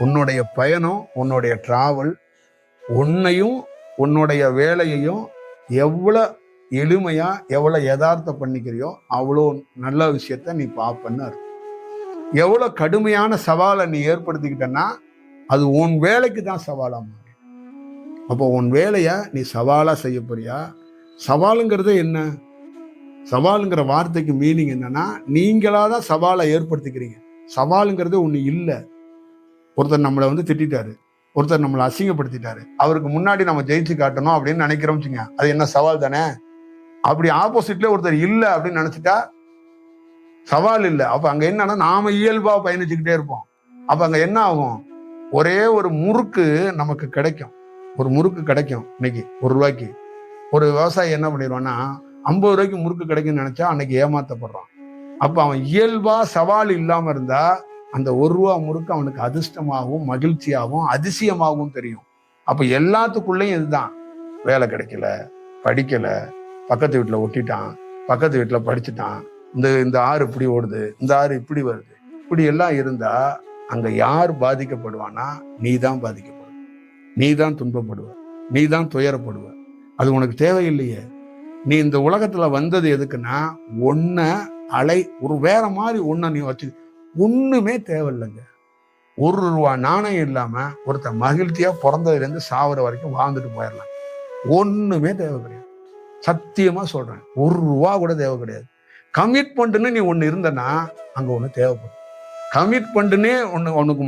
உன்னுடைய பயணம், உன்னுடைய டிராவல், உன்னையும் உன்னுடைய வேலையையும் எவ்வளோ எளிமையா எவ்வளோ யதார்த்தம் பண்ணிக்கிறியோ அவ்வளோ நல்ல விஷயத்த நீ பார்ப்பன்னு அர்த்தம். எவ்வளோ கடுமையான சவாலை நீ ஏற்படுத்திக்கிட்டன்னா அது உன் வேலைக்கு தான் சவாலா மாறும். அப்போ உன் வேலையை நீ சவாலா செய்ய போறியா? சவாலுங்கிறது என்ன? சவாலுங்கிற வார்த்தைக்கு மீனிங் என்னன்னா, நீங்களா தான் சவாலை ஏற்படுத்திக்கிறீங்க. சவாலுங்கிறது ஒண்ணு இல்லை. ஒருத்தர் நம்மளை திட்டிட்டாரு, ஒருத்தர் நம்மளை அசிங்கப்படுத்திட்டாரு, அவருக்கு முன்னாடி நம்ம ஜெயிச்சு காட்டணும் அப்படின்னு நினைக்கிறோம். அது என்ன சவால் தானே? அப்படி ஆப்போசிட்ல ஒருத்தர் இல்லை அப்படின்னு நினைச்சிட்டா சவால் இல்லை. அப்ப அங்க என்னன்னா நாம இயல்பா பயணிச்சுக்கிட்டே இருப்போம். அப்ப அங்க என்ன ஆகும்? ஒரே ஒரு முறுக்கு நமக்கு கிடைக்கும். ஒரு முறுக்கு கிடைக்கும். இன்னைக்கு ₹1 ஒரு விவசாயி என்ன பண்ணிடுவான்னா, ₹50 முறுக்கு கிடைக்கும்னு நினைச்சா அன்னைக்கு ஏமாத்தப்படுறான். அப்ப அவன் இயல்பா சவால் இல்லாம இருந்தா அந்த ₹1 முறுக்கு அவனுக்கு அதிர்ஷ்டமாகவும் மகிழ்ச்சியாகவும் அதிசயமாகவும் தெரியும். அப்ப எல்லாத்துக்குள்ளேயும் இதுதான். வேலை கிடைக்கல, படிக்கல, பக்கத்து வீட்டுல ஒட்டிட்டான், பக்கத்து வீட்டுல படிச்சுட்டான், இந்த ஆறு இப்படி ஓடுது, இந்த ஆறு இப்படி வருது, இப்படி எல்லாம் இருந்தா அங்க யார் பாதிக்கப்படுவானா? நீ தான் பாதிக்கப்படுவ, நீ தான் துன்பப்படுவ, நீ தான் துயரப்படுவ. அது உனக்கு தேவையில்லையே. நீ இந்த உலகத்துல வந்தது எதுக்குன்னா, ஒரு வேற மாதிரி நீ வச்சு ஒண்ணுமே தேவையில்லைங்க. ₹1 நாணயம் இல்லாம ஒருத்தர் மகிழ்ச்சியா பிறந்ததுல இருந்து சாவர வரைக்கும் வாழ்ந்துட்டு போயிடலாம். ஒண்ணுமே தேவை கிடையாது. சத்தியமா சொல்றேன், ₹1 கூட தேவை கிடையாது. கமிட்மெண்ட்னு நீ ஒண்ணு இருந்தனா அங்க ஒண்ணு தேவைப்படும். கமிட்மெண்ட்னே உனக்கு